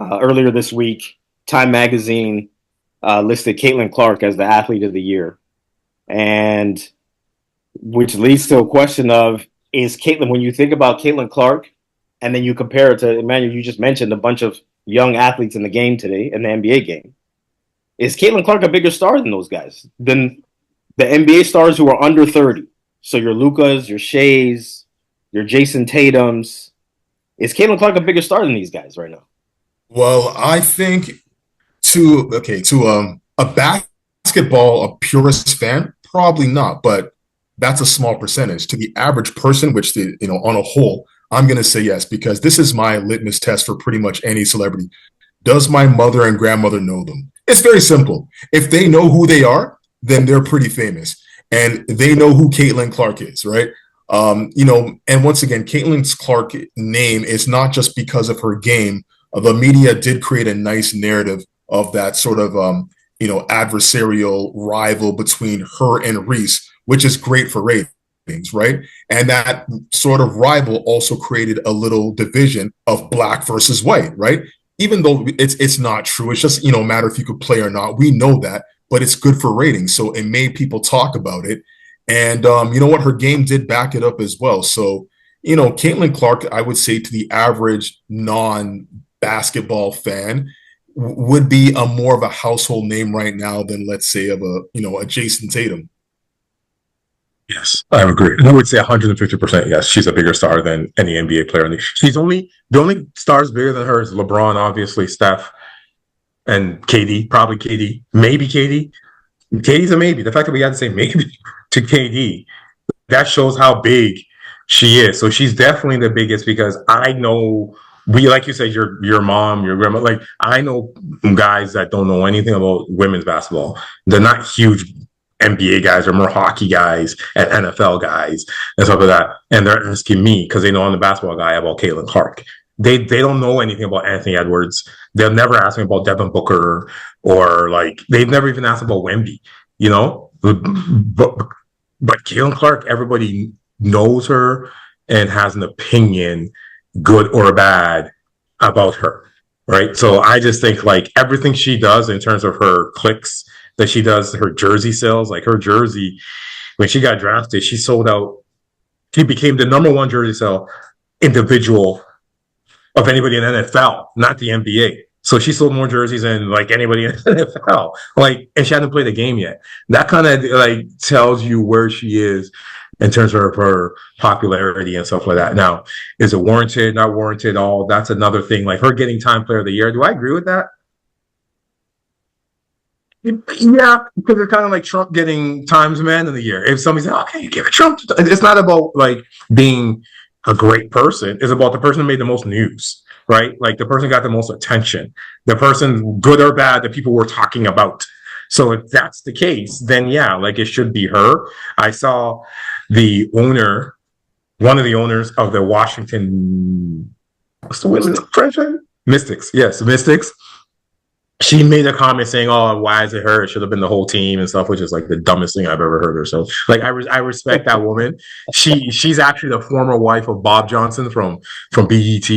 Earlier this week, Time Magazine listed Caitlin Clark as the athlete of the year, and which leads to a question of, is Caitlin, when you think about Caitlin Clark, and then you compare it to Emmanuel, you just mentioned a bunch of young athletes in the game today, in the NBA game. Is Caitlin Clark a bigger star than those guys, than the NBA stars who are under 30? So your Lucas, your Shays, your Jason Tatums. Is Caitlin Clark a bigger star than these guys right now? Well, I think to a basketball a purist fan, probably not, but that's a small percentage. To the average person, which on a whole, I'm gonna say yes, because this is my litmus test for pretty much any celebrity. Does my mother and grandmother know them? It's very simple. If they know who they are, then they're pretty famous, and they know who Caitlin Clark is, right? And once again, Caitlin Clark name is not just because of her game. The media did create a nice narrative of that sort of adversarial rival between her and Reese, which is great for ratings, right? And that sort of rival also created a little division of black versus white, right? Even though it's not true, it's just a matter if you could play or not. We know that, but it's good for ratings, so it made people talk about it. And you know what? Her game did back it up as well. So Caitlin Clark, I would say to the average non-basketball fan, would be a more of a household name right now than, let's say, of a Jason Tatum. Yes, I agree. And I would say 150% yes, she's a bigger star than any NBA player. The only stars bigger than her is LeBron, obviously, Steph, and KD, probably KD, maybe KD. KD's a maybe. The fact that we had to say maybe to KD, that shows how big she is. So she's definitely the biggest, because I know, like you said, your mom, your grandma, like I know guys that don't know anything about women's basketball. They're not huge NBA guys, or more hockey guys and NFL guys and stuff like that. And they're asking me, because they know I'm the basketball guy, about Caitlin Clark. They don't know anything about Anthony Edwards. They'll never ask me about Devin Booker, or like they've never even asked about Wemby, But Caitlin Clark, everybody knows her and has an opinion, good or bad, about her, right? So I just think like everything she does in terms of her clicks that she does, her jersey sales, like her jersey, when she got drafted, she sold out. She became the number one jersey sale individual of anybody in the NFL, not the NBA. So she sold more jerseys than like anybody in the NFL. Like, and she hadn't played a game yet. That kind of like tells you where she is in terms of her popularity and stuff like that. Now, is it warranted, not warranted? All that's another thing. Like her getting Time Player of the Year. Do I agree with that? Yeah, because it's kind of like Trump getting Times Man of the Year. If somebody says, "Okay, you give it Trump," it's not about like being a great person. It's about the person who made the most news, right? Like the person got the most attention, the person, good or bad, that people were talking about. So if that's the case, then yeah, like it should be her. I saw one of the owners of the Washington, what's the women's franchise? Mystics. Yes, Mystics. She made a comment saying, "Oh, why is it her? It should have been the whole team and stuff," which is like the dumbest thing I've ever heard her. So, like, I respect that woman. She's actually the former wife of Bob Johnson from BET,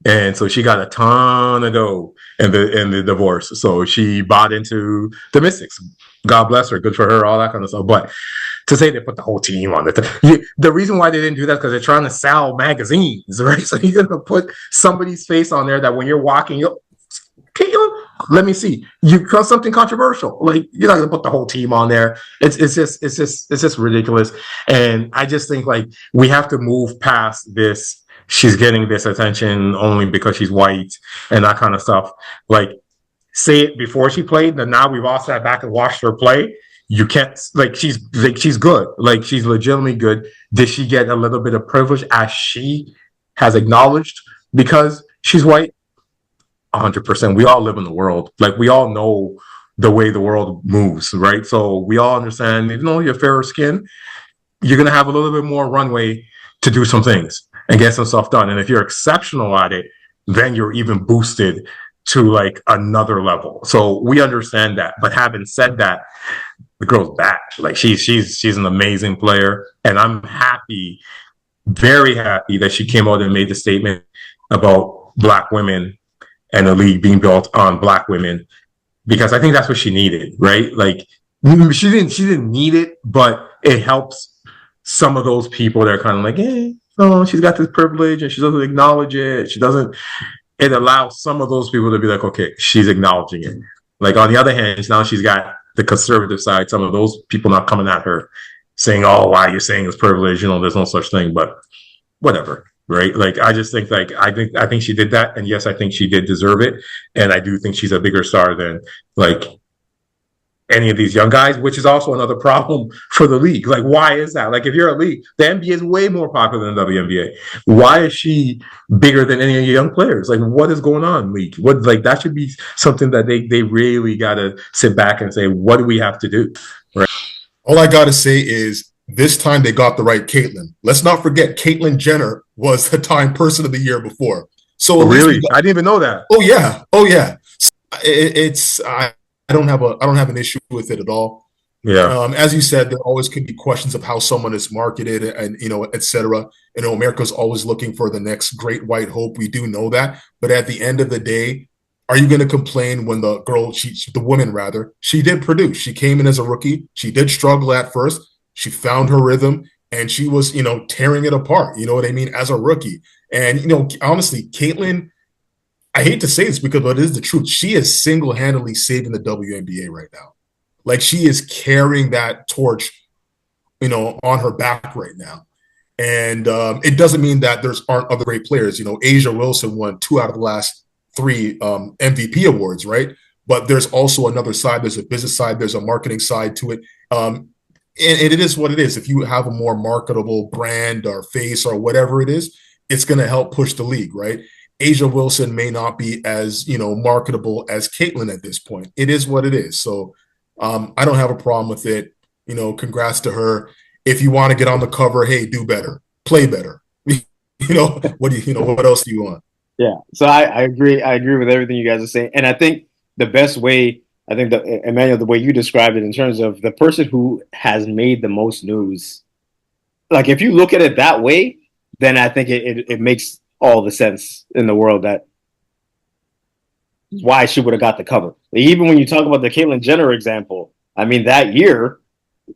and so she got a ton of dough in the divorce. So she bought into the Mystics. God bless her. Good for her. All that kind of stuff. But to say they put the whole team on it, the reason why they didn't do that is because they're trying to sell magazines, right? So you're gonna put somebody's face on there that when you're walking, let me see. You cause something controversial. Like you're not gonna put the whole team on there. It's just ridiculous. And I just think like we have to move past this. She's getting this attention only because she's white and that kind of stuff. Like say it before she played, and now we've all sat back and watched her play. You can't she's good. Like she's legitimately good. Did she get a little bit of privilege as she has acknowledged because she's white? 100%. We all live in the world. Like we all know the way the world moves, right? So we all understand, even though you're fairer skin, you're going to have a little bit more runway to do some things and get some stuff done. And if you're exceptional at it, then you're even boosted to like another level. So we understand that. But having said that, the girl's back. Like she's an amazing player, and I'm happy very happy that she came out and made the statement about Black women and the league being built on Black women, because I think that's what she needed, right? Like she didn't need it, but it helps some of those people that are kind of like, hey, oh, she's got this privilege and she doesn't acknowledge it. She doesn't. It allows some of those people to be like, okay, she's acknowledging it. Like on the other hand, now she's got the conservative side. Some of those people not coming at her, saying, "Oh, why you're saying it's privilege? You know, there's no such thing." But whatever, right? Like I just think, like I think she did that, and yes, I think she did deserve it, and I do think she's a bigger star than like any of these young guys, which is also another problem for the league. Like, why is that? Like, if you're a league, the NBA is way more popular than the WNBA. Why is she bigger than any of your young players? Like, what is going on, league? What, like, that should be something that they really got to sit back and say, what do we have to do? Right. All I got to say is this time they got the right Caitlyn. Let's not forget Caitlyn Jenner was the Time Person of the Year before. So really, I didn't even know that. Oh yeah. It's I don't have an issue with it at all. Yeah. As you said, there always could be questions of how someone is marketed and, et cetera. You know, America's always looking for the next great white hope. We do know that. But at the end of the day, are you going to complain when the woman rather, she did produce. She came in as a rookie. She did struggle at first. She found her rhythm and she was, tearing it apart. You know what I mean? As a rookie. And, honestly, Caitlyn, I hate to say this but it is the truth. She is single-handedly saving the WNBA right now. Like she is carrying that torch, on her back right now. And it doesn't mean that aren't other great players. Asia Wilson won 2 out of the last 3 MVP awards, right? But there's also another side. There's a business side. There's a marketing side to it. And it is what it is. If you have a more marketable brand or face or whatever it is, it's going to help push the league, right? Asia Wilson may not be as, marketable as Caitlyn at this point. It is what it is. So I don't have a problem with it. Congrats to her. If you want to get on the cover, hey, do better, play better. What else do you want? Yeah. So I agree. I agree with everything you guys are saying. And I think the best way, Emmanuel, the way you described it in terms of the person who has made the most news, like if you look at it that way, then I think it makes all the sense in the world that why she would have got the cover. Even when you talk about the Caitlyn Jenner example, I mean, that year,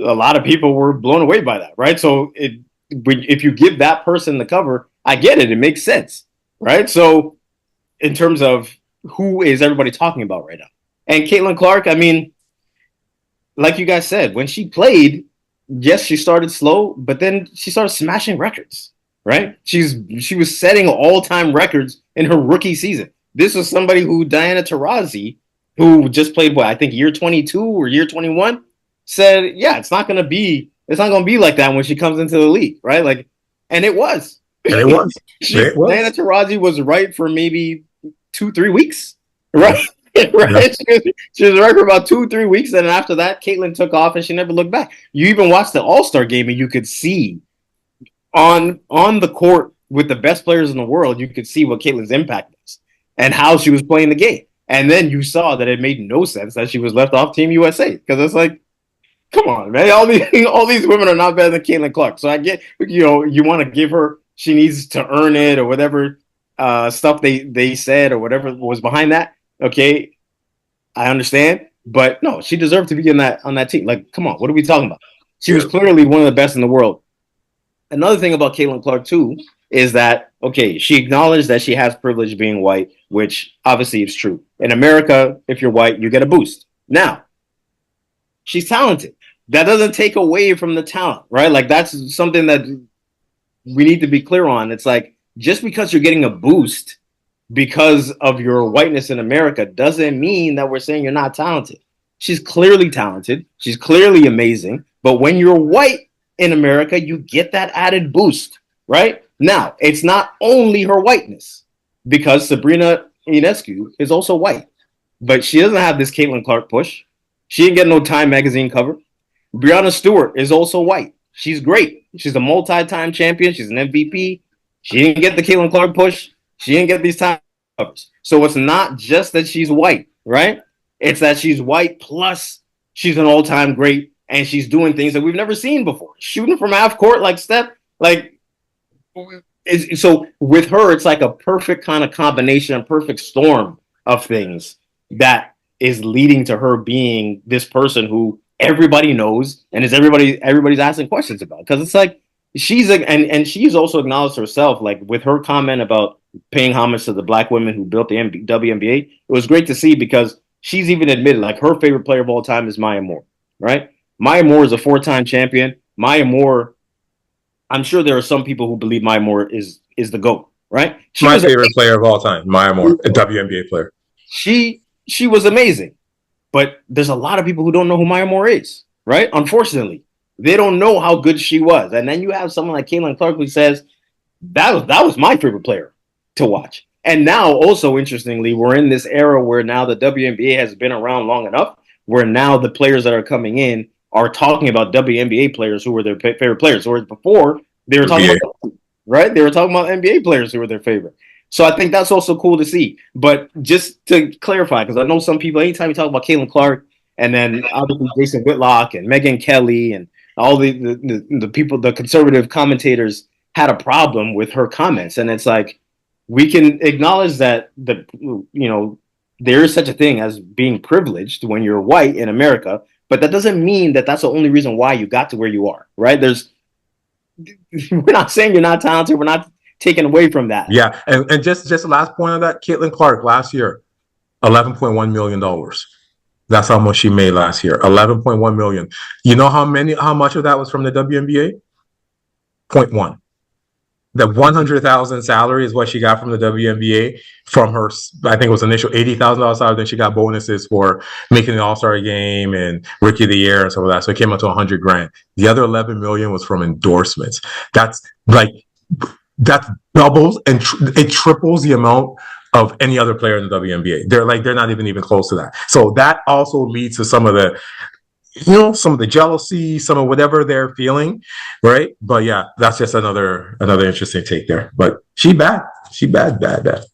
a lot of people were blown away by that, right? So if you give that person the cover, I get it. It makes sense, right? So in terms of who is everybody talking about right now? And Caitlin Clark, I mean, like you guys said, when she played, yes, she started slow, but then she started smashing records, right? She was setting all-time records in her rookie season. This was somebody who Diana Taurasi, who just played I think year 22 or year 21, said, yeah, it's not going to be like that when she comes into the league, right? Like, and it was. And it was. Diana Taurasi was right for maybe 2-3 weeks, right? Right. Yeah. She was right for about 2-3 weeks, and after that, Caitlyn took off, and she never looked back. You even watched the All-Star game, and you could see on the court with the best players in the world, you could see what Caitlyn's impact was and how she was playing the game. And then you saw that it made no sense that she was left off Team USA, because it's like, come on, man, all these women are not better than Caitlin Clark. So I get, you want to give her, she needs to earn it or whatever stuff they said or whatever was behind that. Okay, I understand, but no, she deserved to be on that team. Like, come on, what are we talking about? She was clearly one of the best in the world. Another thing about Caitlin Clark too is that, okay, she acknowledged that she has privilege being white, which obviously is true. In America, if you're white, you get a boost. Now, she's talented. That doesn't take away from the talent, right? Like, that's something that we need to be clear on. It's like, just because you're getting a boost because of your whiteness in America doesn't mean that we're saying you're not talented. She's clearly talented. She's clearly amazing. But when you're white in America, you get that added boost, right? Now, it's not only her whiteness, because Sabrina Ionescu is also white, but she doesn't have this Caitlin Clark push. She didn't get no Time magazine cover. Breanna Stewart is also white. She's great. She's a multi-time champion. She's an MVP. She didn't get the Caitlin Clark push. She didn't get these time covers. So it's not just that she's white, right? It's that she's white plus she's an all-time great, and she's doing things that we've never seen before. Shooting from half court like Steph, like, so with her, it's like a perfect kind of combination, a perfect storm of things that is leading to her being this person who everybody knows and is everybody's asking questions about, because it's like and she's also acknowledged herself, like with her comment about paying homage to the black women who built the WNBA. It was great to see, because she's even admitted like her favorite player of all time is Maya Moore, right? Maya Moore is a 4-time champion. Maya Moore, I'm sure there are some people who believe Maya Moore is the GOAT, right? My favorite player of all time, Maya Moore, a WNBA player. She was amazing, but there's a lot of people who don't know who Maya Moore is, right? Unfortunately, they don't know how good she was. And then you have someone like Caitlin Clark who says that was my favorite player to watch. And now, also interestingly, we're in this era where now the WNBA has been around long enough, where now the players that are coming in are talking about WNBA players who were their favorite players. Whereas before, they were talking about, right? They were talking about NBA players who were their favorite. So I think that's also cool to see. But just to clarify, because I know some people, anytime you talk about Caitlin Clark, and then obviously Jason Whitlock and Megan Kelly and all the people, the conservative commentators had a problem with her comments. And it's like, we can acknowledge that there is such a thing as being privileged when you're white in America, but that doesn't mean that that's the only reason why you got to where you are, right? We're not saying you're not talented. We're not taken away from that. Yeah, and just the last point of that, Caitlin Clark last year, $11.1 million. That's how much she made last year. 11.1 million. You know how much of that was from the WNBA? 0.1. The 100,000 salary is what she got from the WNBA from her. I think it was initial $80,000 salary. Then she got bonuses for making the All-Star game and Rookie of the Year and some of that. So it came up to 100 grand. The other 11 million was from endorsements. That's that doubles and it triples the amount of any other player in the WNBA. They're not even close to that. So that also leads to some of the jealousy, some of whatever they're feeling, right? But yeah, that's just another interesting take there. But she bad. She bad. Bad.